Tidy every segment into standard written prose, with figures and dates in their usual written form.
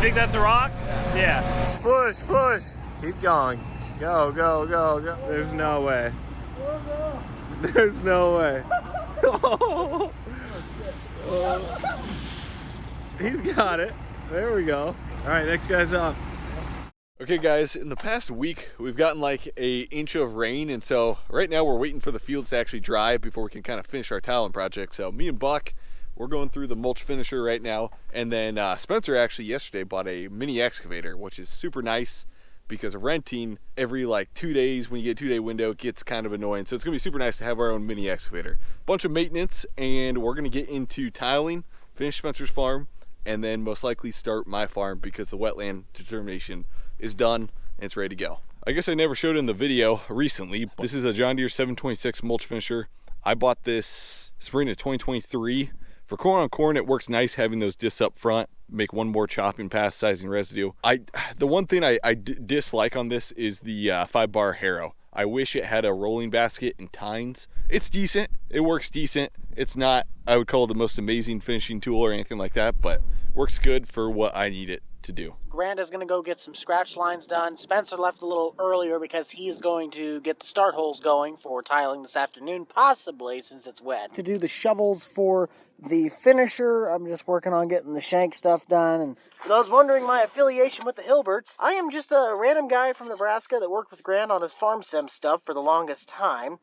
think that's a rock? Yeah. Push, push. Keep going. Go, go, go, go. There's no way. There's no way. Oh. Oh. He's got it. There we go. All right, next guy's up. Okay guys, in the past week we've gotten like an inch of rain, and so right now we're waiting for the fields to actually dry before we can kind of finish our tiling project. So me and Buck, we're going through the mulch finisher right now, and then Spencer actually yesterday bought a mini excavator, which is super nice because renting every like 2 days, when you get a 2-day window, it gets kind of annoying. So it's gonna be super nice to have our own mini excavator. Bunch of maintenance, and we're gonna get into tiling, finish Spencer's farm, and then most likely start my farm because the wetland determination is done and it's ready to go. I guess I never showed in the video recently. This is a John Deere 726 mulch finisher. I bought this spring of 2023. For corn on corn, it works nice having those discs up front, make one more chopping pass, sizing residue. The one thing I dislike on this is the 5-bar harrow. I wish it had a rolling basket and tines. It's decent, it works decent. It's not, I would call it the most amazing finishing tool or anything like that, but works good for what I need it to do. Grant is going to go get some scratch lines done. Spencer left a little earlier because he's going to get the start holes going for tiling this afternoon, possibly since it's wet. To do the shovels for the finisher, I'm just working on getting the shank stuff done. And for those wondering my affiliation with the Hilberts, I am just a random guy from Nebraska that worked with Grant on his farm sim stuff for the longest time.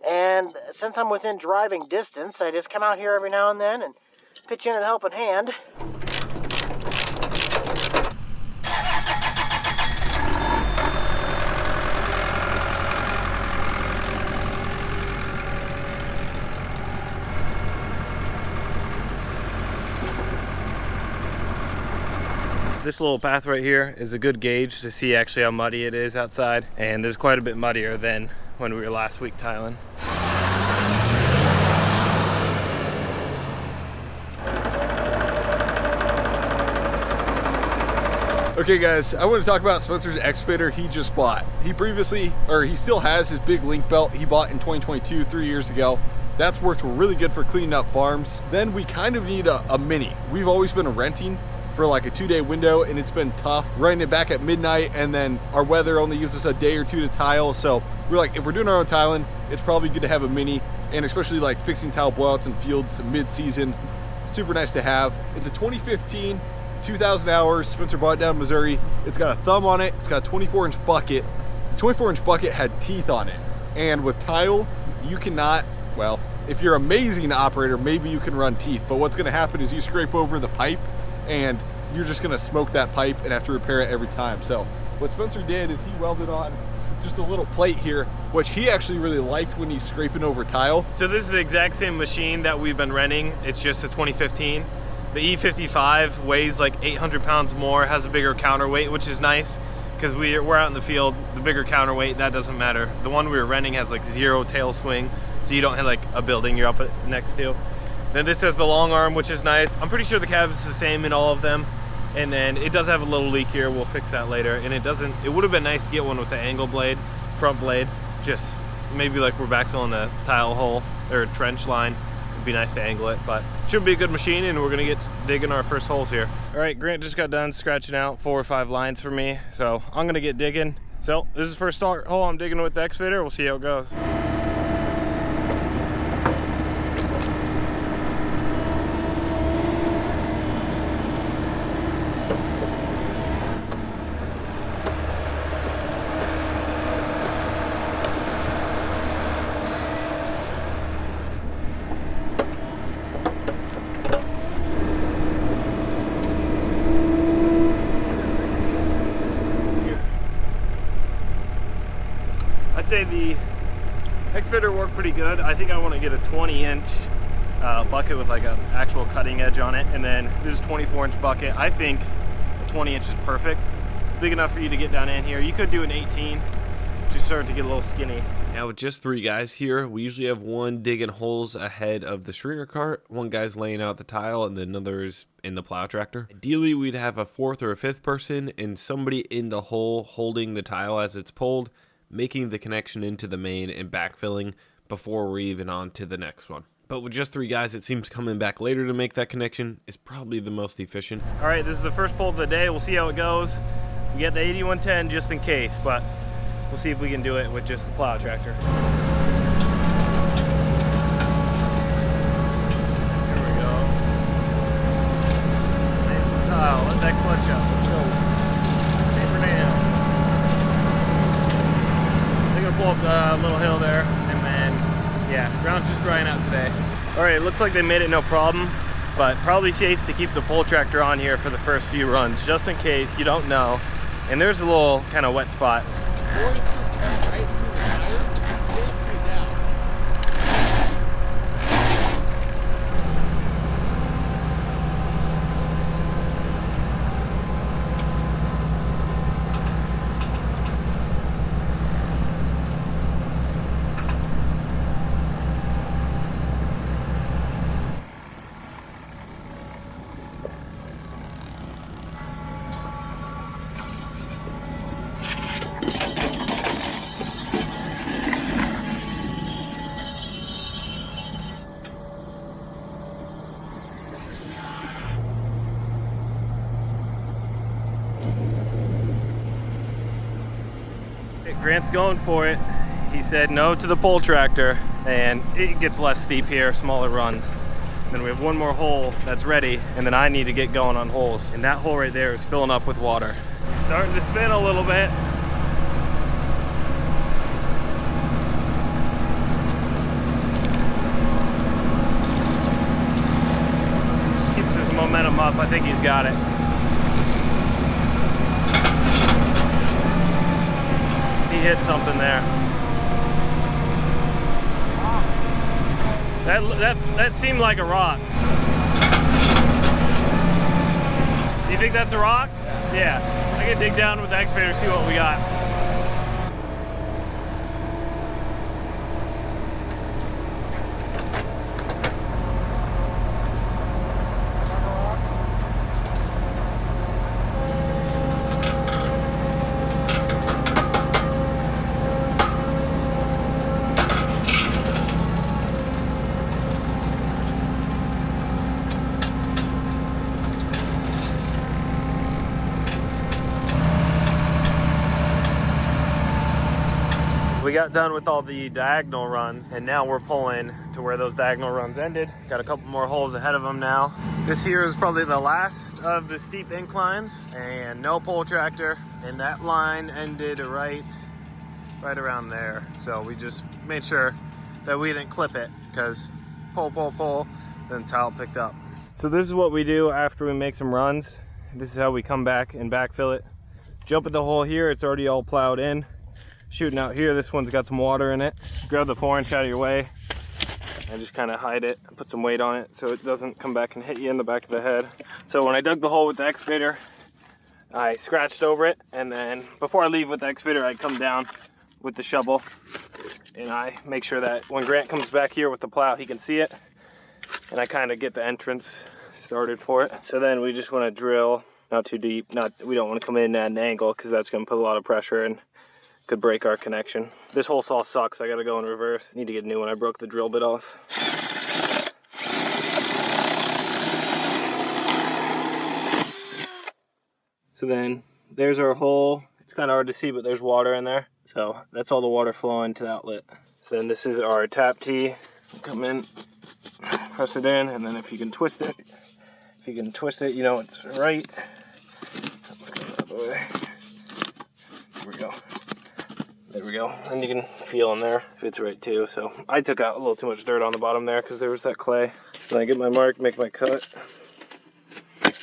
And since I'm within driving distance, I just come out here every now and then and pitch in a helping hand. This little path right here is a good gauge to see actually how muddy it is outside, and there's quite a bit muddier than when we were last week tiling. Okay guys, I want to talk about Spencer's excavator he just bought. He still has his big link belt he bought in 2022, 3 years ago. That's worked really good for cleaning up farms. Then we kind of need a mini. We've always been renting for like a 2-day window, and it's been tough running it back at midnight, and then our weather only gives us a day or two to tile. So we're like, if we're doing our own tiling, it's probably good to have a mini, and especially like fixing tile blowouts in fields mid-season, super nice to have. It's a 2015, 2,000 hours. Spencer bought it down in Missouri. It's got a thumb on it. It's got a 24-inch bucket. The 24-inch bucket had teeth on it, and with tile, you cannot, well, if you're an amazing operator, maybe you can run teeth, but what's gonna happen is you scrape over the pipe, and you're just gonna smoke that pipe and have to repair it every time. So what Spencer did is he welded on just a little plate here, which he actually really liked when he's scraping over tile. So this is the exact same machine that we've been renting. It's just a 2015. The E55 weighs like 800 pounds more, has a bigger counterweight, which is nice because we're out in the field. The bigger counterweight, that doesn't matter. The one we were renting has like 0 tail swing, so you don't have like a building you're up next to. Then this has the long arm, which is nice. I'm pretty sure the cab is the same in all of them. And then it does have a little leak here. We'll fix that later. And it would have been nice to get one with the angle blade, front blade. Just maybe like we're backfilling a tile hole or a trench line. It'd be nice to angle it, but should be a good machine, and we're gonna get digging our first holes here. All right, Grant just got done scratching out 4 or 5 lines for me. So I'm gonna get digging. So this is the first hole I'm digging with the excavator. We'll see how it goes. I'd say the excavator worked pretty good. I think I want to get a 20-inch bucket with like an actual cutting edge on it, and then this is 24-inch bucket. I think a 20-inch is perfect, big enough for you to get down in here. You could do an 18, just start to get a little skinny. Now with just 3 guys here, we usually have one digging holes ahead of the stringer cart, one guy's laying out the tile, and then another's in the plow tractor. Ideally, we'd have a 4th or a 5th person and somebody in the hole holding the tile as it's pulled, making the connection into the main and backfilling before we're even on to the next one. But with just 3 guys, it seems coming back later to make that connection is probably the most efficient. All right, this is the first pull of the day. We'll see how it goes. We get the 8110 just in case, but we'll see if we can do it with just the plow tractor. Here we go. Make some tile, let that clutch up, let's go. Paper nail. They're gonna pull up the little hill there, and then, yeah, ground's just drying out today. All right, it looks like they made it no problem, but probably safe to keep the pull tractor on here for the first few runs, just in case, you don't know. And there's a little kind of wet spot. Grant's going for it. He said no to the pull tractor, and it gets less steep here, smaller runs. Then we have one more hole that's ready, and then I need to get going on holes. And that hole right there is filling up with water. It's starting to spin a little bit. Just keeps his momentum up. I think he's got it. He hit something there. That seemed like a rock. Do you think that's a rock? Yeah. I can dig down with the excavator, see what we got. We got done with all the diagonal runs, and now we're pulling to where those diagonal runs ended. Got a couple more holes ahead of them now. This here is probably the last of the steep inclines, and no pull tractor, and that line ended right around there. So we just made sure that we didn't clip it, because pull, then tile picked up. So this is what we do after we make some runs. This is how we come back and backfill it. Jump at the hole here, it's already all plowed in. Shooting out here, this one's got some water in it. Grab the 4-inch out of your way and just kind of hide it, put some weight on it so it doesn't come back and hit you in the back of the head. So when I dug the hole with the excavator, I scratched over it, and then before I leave with the excavator, I come down with the shovel and I make sure that when Grant comes back here with the plow, he can see it, and I kind of get the entrance started for it. So then we just want to drill, not too deep, we don't want to come in at an angle because that's going to put a lot of pressure and could break our connection. This hole saw sucks. I gotta go in reverse. Need to get a new one. I broke the drill bit off. So then there's our hole. It's kind of hard to see, but there's water in there. So that's all the water flowing to the outlet. So then this is our tap tee. Come in, press it in, and then if you can twist it, you know it's right. Let's go that way. Here we go. There we go, and you can feel in there if it's right too. So I took out a little too much dirt on the bottom there because there was that clay. Then I get my mark, make my cut, and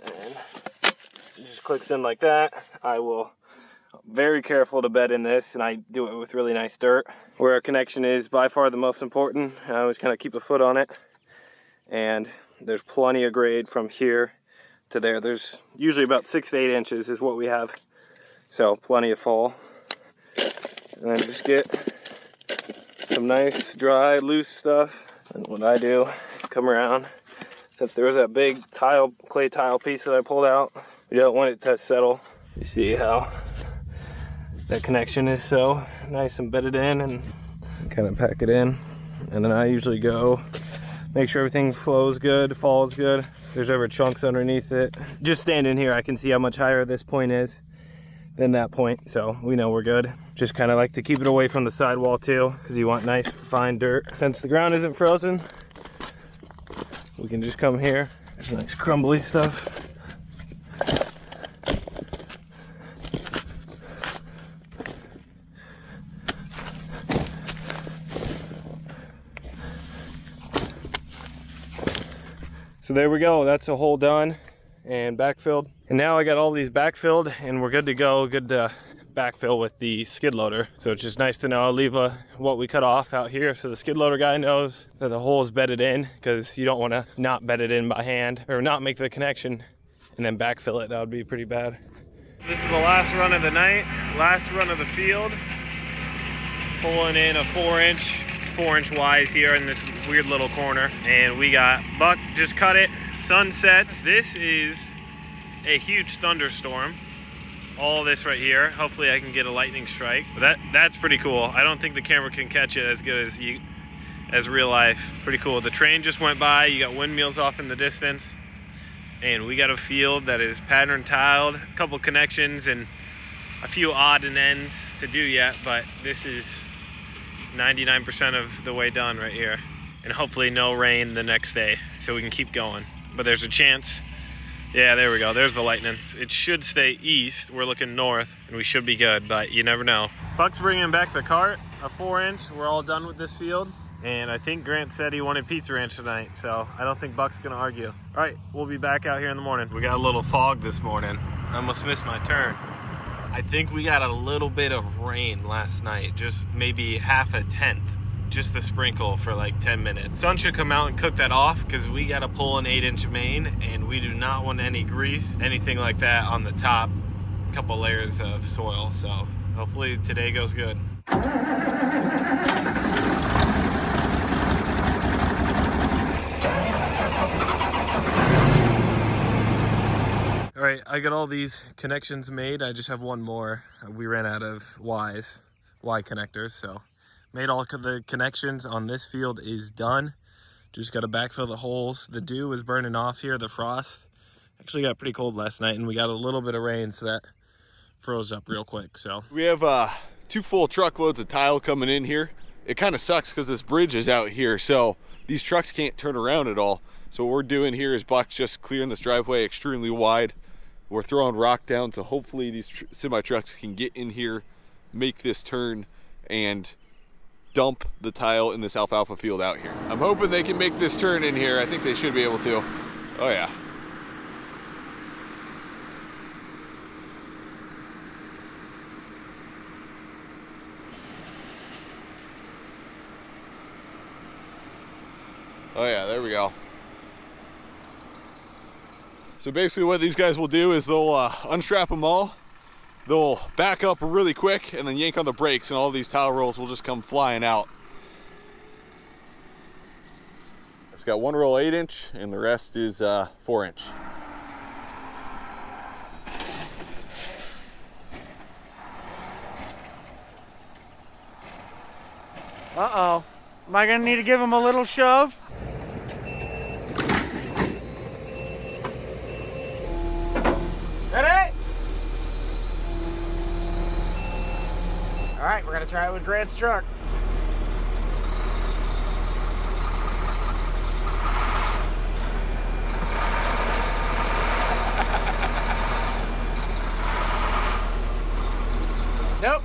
then it just clicks in like that. I will very careful to bed in this, and I do it with really nice dirt. Where our connection is by far the most important. I always kind of keep a foot on it, and there's plenty of grade from here to there. There's usually about 6 to 8 inches is what we have, so plenty of fall. And then just get some nice, dry, loose stuff. And what I do, come around, since there was that big clay tile piece that I pulled out, we don't want it to settle. You see how that connection is so nice and bedded in, and kind of pack it in. and then I usually go make sure everything flows good, falls good. If there's ever chunks underneath it. Just standing here, I can see how much higher this point is than that point, so we know we're good. Just kind of like to keep it away from the sidewall too, because you want nice fine dirt. Since the ground isn't frozen, we can just come here. There's nice crumbly stuff. So there we go, that's a hole done and backfilled. And now I got all these backfilled and we're good to go, good to backfill with the skid loader. So it's just nice to know I'll leave what we cut off out here so the skid loader guy knows that the hole is bedded in, because you don't want to not bed it in by hand or not make the connection and then backfill it. That would be pretty bad. This is the last run of the night, last run of the field. Pulling in a 4-inch wise here in this weird little corner, and we got Buck just cut it, sunset. This is a huge thunderstorm, all this right here. Hopefully I can get a lightning strike, but that's pretty cool. I don't think the camera can catch it as good as real life. Pretty cool. The train just went by, you got windmills off in the distance, and we got a field that is pattern tiled, a couple connections and a few odd and ends to do yet, but this is 99% of the way done right here, and hopefully no rain the next day so we can keep going. But there's a chance. Yeah, there we go, there's the lightning. It should stay east, we're looking north, and we should be good, but you never know. Buck's bringing back the cart, a 4-inch. We're all done with this field, and I think Grant said he wanted Pizza Ranch tonight, so I don't think Buck's gonna argue. All right, we'll be back out here in the morning. We got a little fog this morning. I almost missed my turn. I think we got a little bit of rain last night, just maybe half a tenth, just to sprinkle for like 10 minutes. Sun should come out and cook that off, because we got to pull an 8-inch main and we do not want any grease, anything like that on the top. A couple layers of soil, so hopefully today goes good. All right, I got all these connections made. I just have one more. We ran out of Y connectors, so made all the connections on this field is done. Just got to backfill the holes. The dew is burning off here, the frost. Actually got pretty cold last night, and we got a little bit of rain, so that froze up real quick. So we have 2 full truckloads of tile coming in here. It kind of sucks because this bridge is out here, so these trucks can't turn around at all. So what we're doing here is Buck's just clearing this driveway extremely wide. We're throwing rock down, so hopefully these semi trucks can get in here, make this turn, and dump the tile in this alfalfa field out here. I'm hoping they can make this turn in here. I think they should be able to. Oh yeah. Oh yeah, there we go. So basically what these guys will do is they'll unstrap them all, they'll back up really quick and then yank on the brakes, and all these tile rolls will just come flying out. It's got one roll 8-inch and the rest is 4-inch. Uh-oh. Am I gonna need to give him a little shove? Ready? All right, we're gonna try it with Grant's truck. Nope.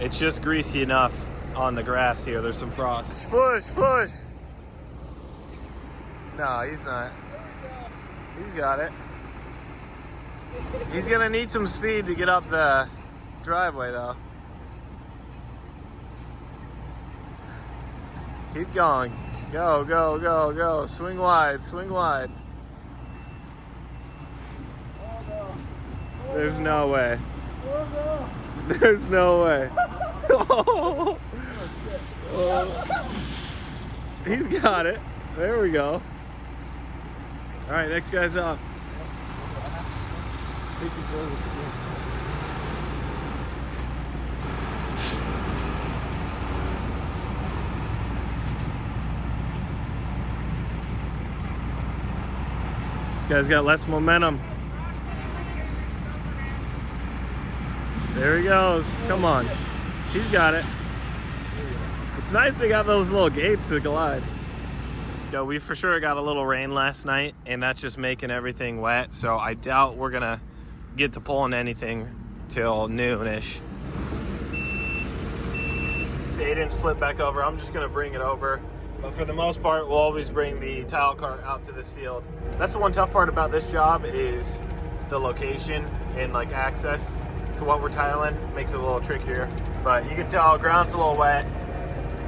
It's just greasy enough on the grass here. There's some frost. Push, push. No, he's not. He's got it. He's gonna need some speed to get up the driveway though. Keep going. Go, go, go, go. Swing wide, swing wide. There's no way. There's no way. He's got it. There we go. All right, next guy's up. This guy's got less momentum. There he goes. Come on. He's got it. It's nice they got those little gates to glide. Let's go. We for sure got a little rain last night, and that's just making everything wet. So I doubt we're going to get to pulling anything till noonish. It's 8-inch flip back over. I'm just going to bring it over. But for the most part, we'll always bring the tile cart out to this field. That's the one tough part about this job is the location and like access to what we're tiling. Makes it a little trickier. But you can tell ground's a little wet,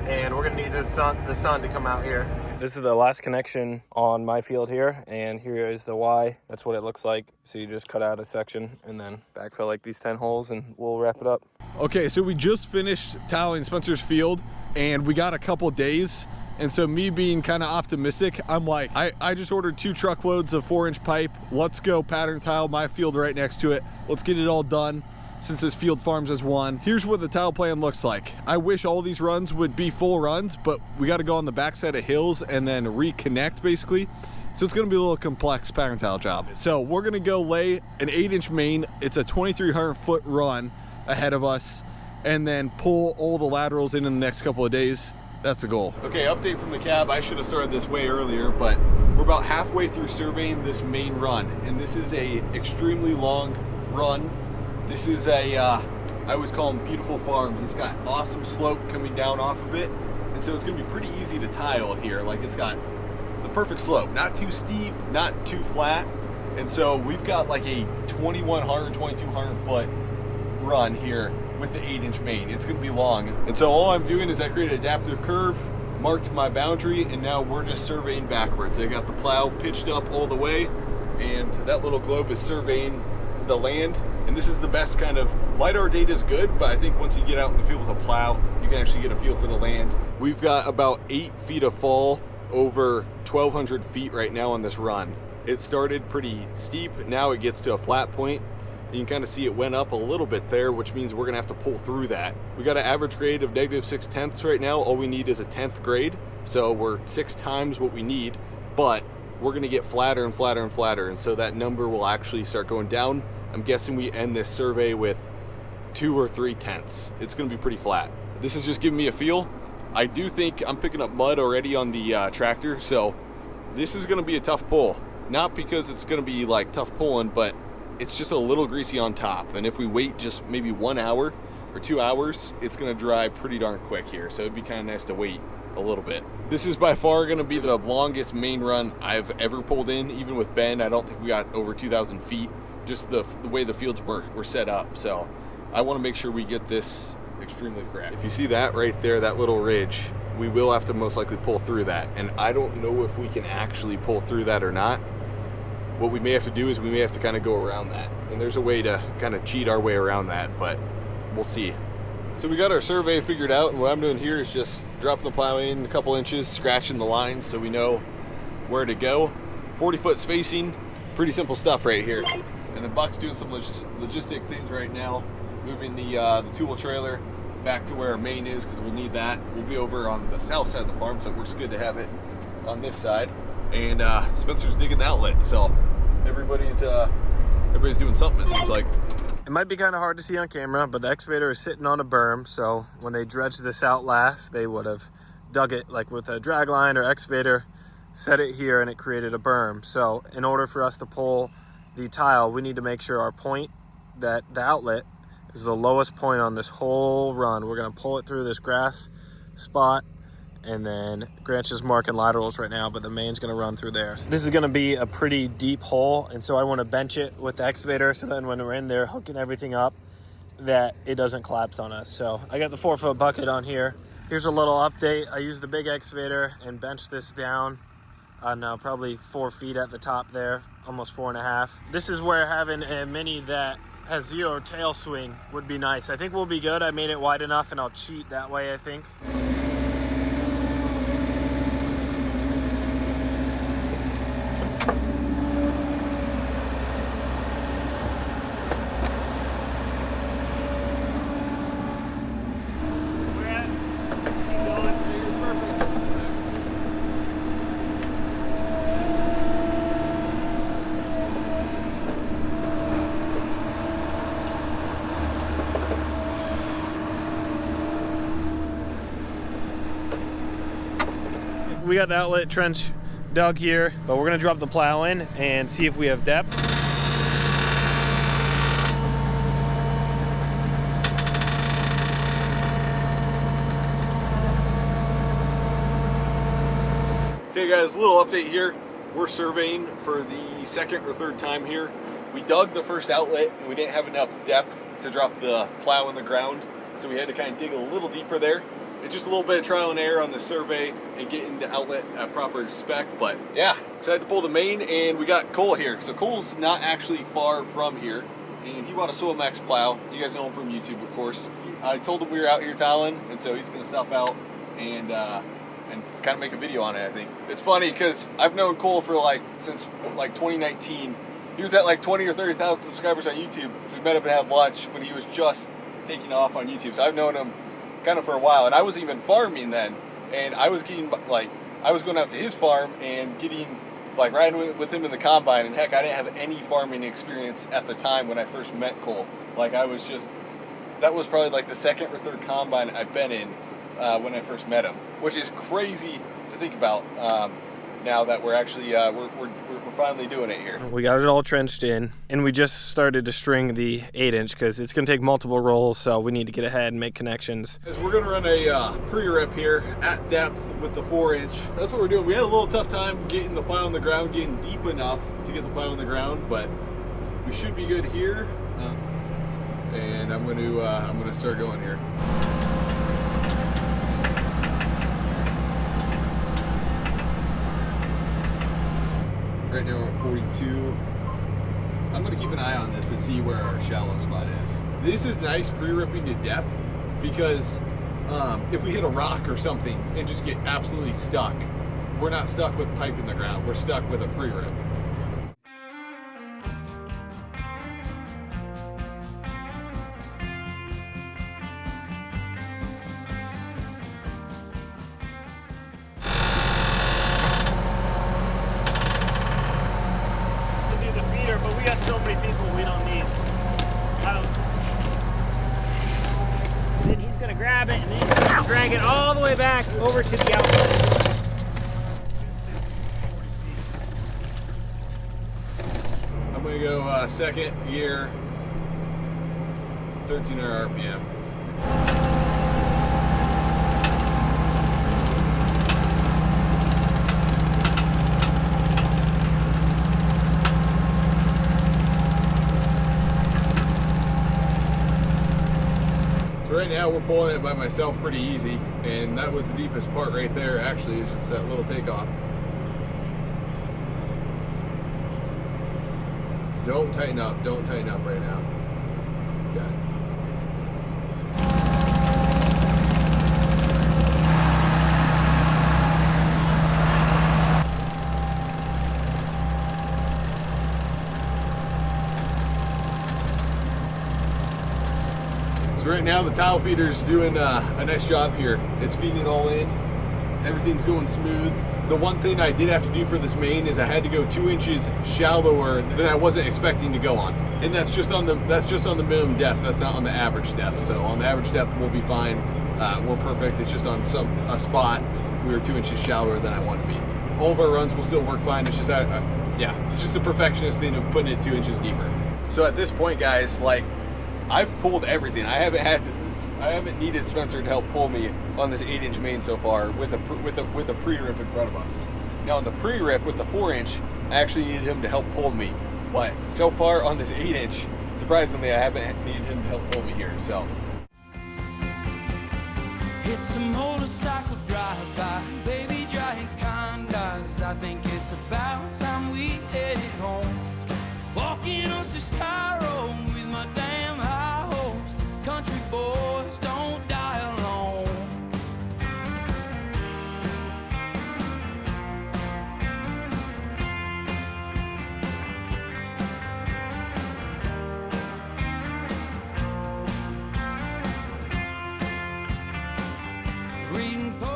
and we're gonna need the sun to come out here. This is the last connection on my field here, and here is the Y. That's what it looks like. So you just cut out a section and then backfill like these 10 holes, and we'll wrap it up. Okay, so we just finished tiling Spencer's field, and we got a couple days. And so me being kind of optimistic, I'm like, I just ordered 2 truckloads of 4-inch pipe. Let's go pattern tile my field right next to it. Let's get it all done since this field farms as one. Here's what the tile plan looks like. I wish all these runs would be full runs, but we got to go on the backside of hills and then reconnect basically. So it's going to be a little complex pattern tile job. So we're going to go lay an 8-inch main. It's a 2,300 foot run ahead of us, and then pull all the laterals in the next couple of days. That's the goal. Okay, update from the cab. I should have started this way earlier, but we're about halfway through surveying this main run, and this is a extremely long run. This is a, I always call them beautiful farms. It's got awesome slope coming down off of it, and so it's gonna be pretty easy to tile here. Like, it's got the perfect slope, not too steep, not too flat, and so we've got like a 2,100, 2,200 foot run here with the 8-inch main. It's gonna be long. And so all I'm doing is I created an adaptive curve, marked my boundary, and now we're just surveying backwards. I got the plow pitched up all the way, and that little globe is surveying the land. And this is the best kind of, LiDAR data is good, but I think once you get out in the field with a plow, you can actually get a feel for the land. We've got about 8 feet of fall over 1,200 feet right now on this run. It started pretty steep, now it gets to a flat point. You can kind of see it went up a little bit there, which means we're gonna have to pull through that. We got an average grade of -6/10 right now. All we need is a 10th grade. So we're 6 times what we need, but we're gonna get flatter and flatter and flatter. And so that number will actually start going down. I'm guessing we end this survey with 2 or 3 tenths. It's gonna be pretty flat. This is just giving me a feel. I do think I'm picking up mud already on the tractor. So this is gonna be a tough pull. Not because it's gonna be like tough pulling, but it's just a little greasy on top, and if we wait just maybe 1 hour or 2 hours, it's gonna dry pretty darn quick here, so it'd be kind of nice to wait a little bit. This is by far gonna be the longest main run I've ever pulled in. Even with Ben, I don't think we got over 2,000 feet, just the way the fields were set up. So I wanna make sure we get this extremely correct. If you see that right there, that little ridge, we will have to most likely pull through that, and I don't know if we can actually pull through that or not. What we may have to do is we may have to kind of go around that. And there's a way to kind of cheat our way around that, but we'll see. So we got our survey figured out, and what I'm doing here is just dropping the plow in a couple inches, scratching the lines so we know where to go. 40-foot spacing, pretty simple stuff right here. And then Buck's doing some logistic things right now, moving the tool trailer back to where our main is, because we'll need that. We'll be over on the south side of the farm, so it works good to have it on this side. And Spencer's digging the outlet, so everybody's doing something, it seems like. It might be kind of hard to see on camera, but the excavator is sitting on a berm, so when they dredged this out last, they would have dug it like with a drag line or excavator, set it here, and it created a berm. So in order for us to pull the tile, we need to make sure our point, that the outlet, is the lowest point on this whole run. We're gonna pull it through this grass spot, and then Grant's just marking laterals right now, but the main's gonna run through there. So this is gonna be a pretty deep hole, and so I wanna bench it with the excavator, so then when we're in there hooking everything up, that it doesn't collapse on us. So I got the 4-foot bucket on here. Here's a little update. I used the big excavator and benched this down on probably 4 feet at the top there, almost 4.5. This is where having a mini that has 0 tail swing would be nice. I think we'll be good. I made it wide enough and I'll cheat that way, I think. We got the outlet trench dug here, but we're gonna drop the plow in and see if we have depth. Okay guys, a little update here. We're surveying for the second or third time here. We dug the first outlet and we didn't have enough depth to drop the plow in the ground, so we had to kind of dig a little deeper there. It's just a little bit of trial and error on the survey and getting the outlet at proper spec, but yeah, excited to pull the main, and we got Cole here. So Cole's not actually far from here, and he bought a Max plow. You guys know him from YouTube, of course. I told him we were out here tiling, and so he's gonna stop out and kind of make a video on it, I think. It's funny because I've known Cole for since 2019. He was at 20 or 30,000 subscribers on YouTube, so we met up and had lunch when he was just taking off on YouTube. So I've known him kind of for a while, and I was even farming then, and I was getting I was going out to his farm and getting riding with him in the combine, and heck, I didn't have any farming experience at the time when I first met Cole. I was just, that was probably the second or third combine I've been in when I first met him, which is crazy to think about now that we're actually we're finally doing it here. We got it all trenched in, and we just started to string the 8-inch because it's gonna take multiple rolls, so we need to get ahead and make connections. As we're gonna run a pre-rip here at depth with the 4-inch. That's what we're doing. We had a little tough time getting the plow on the ground, getting deep enough to get the plow on the ground, but we should be good here. And I'm gonna start going here. Right now we're at 42. I'm gonna keep an eye on this to see where our shallow spot is. This is nice pre-ripping to depth because if we hit a rock or something and just get absolutely stuck, we're not stuck with pipe in the ground, we're stuck with a pre-rip. But we got so many people we don't need. Then he's gonna grab it and then he's gonna drag it all the way back over to the outlet. I'm gonna go second gear, 1300 RPM. Right now we're pulling it by myself pretty easy, and that was the deepest part right there. Actually, it's just that little takeoff. Don't tighten up right now. Got it. So right now the tile feeder's doing a nice job here. It's feeding all in. Everything's going smooth. The one thing I did have to do for this main is I had to go 2 inches shallower than I wasn't expecting to go on. And that's just on the minimum depth. That's not on the average depth. So on the average depth we'll be fine. We're perfect. It's just on a spot we were 2 inches shallower than I wanted to be. All of our runs will still work fine. It's just it's just a perfectionist thing of putting it 2 inches deeper. So at this point, guys, I've pulled everything. I haven't needed Spencer to help pull me on this 8-inch main so far with a pre-rip in front of us. Now on the pre-rip with the 4-inch, I actually needed him to help pull me. But so far on this 8-inch, surprisingly, I haven't needed him to help pull me here. So it's a motorcycle drive-by, baby giant condos. I think it's about time we headed home. Walking on this tire road with my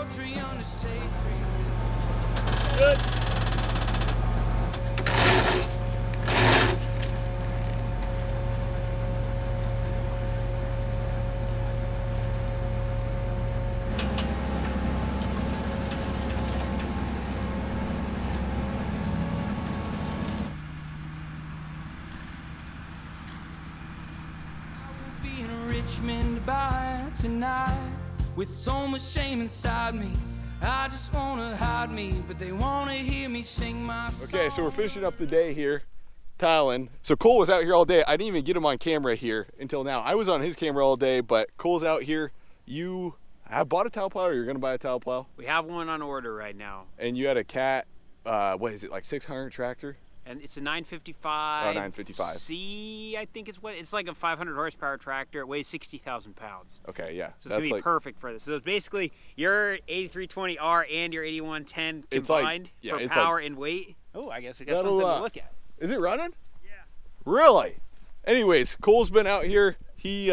poetry under shade tree. Good. Be in Richmond by tonight with so much shame inside me. I just wanna hide me, but they wanna hear me sing my song. Okay, so we're finishing up the day here, tiling. So Cole was out here all day. I didn't even get him on camera here until now. I was on his camera all day, but Cole's out here. You have bought a tile plow, or you're gonna buy a tile plow? We have one on order right now, And you had a Cat, what is it, like 600 tractor? and it's a 955. Oh, 955. C, I think is what it's like, a 500 horsepower tractor. It weighs 60,000 pounds. Okay, yeah. So it's gonna be perfect for this. So it's basically your 8320R and your 8110 It's like- combined yeah, for it's power and weight. Oh, I guess we got That'll, something to look at. Is it running? Yeah. Really? Anyways, Cole's been out here. He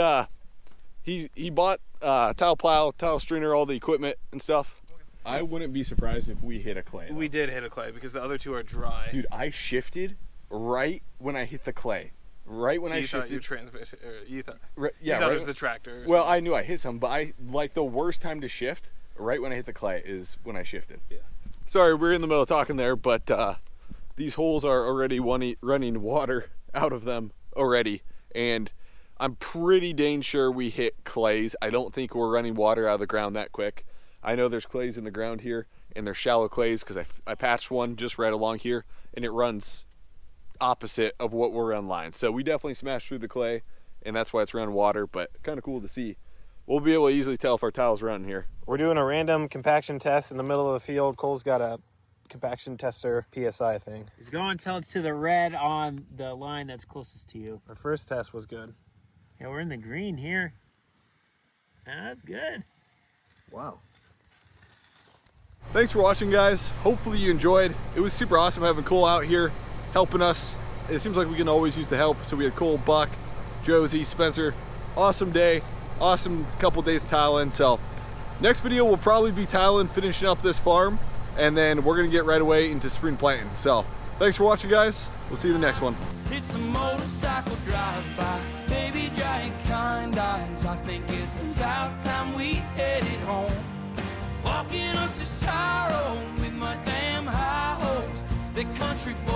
bought tile plow, tile stringer, all the equipment and stuff. I wouldn't be surprised if we hit a clay. We did hit a clay because the other two are dry. Dude, I shifted right when I hit the clay. Right when So I you thought shifted. your transmission, or you thought, Yeah, you thought right. it was the tractor. or Well, something. I knew I hit some, but I like the worst time to shift right when I hit the clay is when I shifted. Yeah. Sorry, we're in the middle of talking there, but these holes are already running water out of them already, and I'm pretty dang sure we hit clays. I don't think we're running water out of the ground that quick. I know there's clays in the ground here, and they're shallow clays because I patched one just right along here, and it runs opposite of what we're on line. So we definitely smashed through the clay, and that's why it's running water, but kind of cool to see. We'll be able to easily tell if our tile's running here. We're doing a random compaction test in the middle of the field. Cole's got a compaction tester PSI thing. Just go until it's to the red on the line that's closest to you. Our first test was good. Yeah, we're in the green here. That's good. Wow. Thanks for watching, guys. Hopefully you enjoyed. It was super awesome having Cole out here helping us. It seems like we can always use the help. So we had Cole, Buck, Josie, Spencer. Awesome day. Awesome couple days tiling. So next video will probably be tiling, finishing up this farm, and then we're gonna get right away into spring planting. So thanks for watching, guys. We'll see you in the next one. It's a motorcycle drive-by, baby giant kind eyes. I think it's about time we headed home. Walking on this tire road with my damn high hopes. The country boy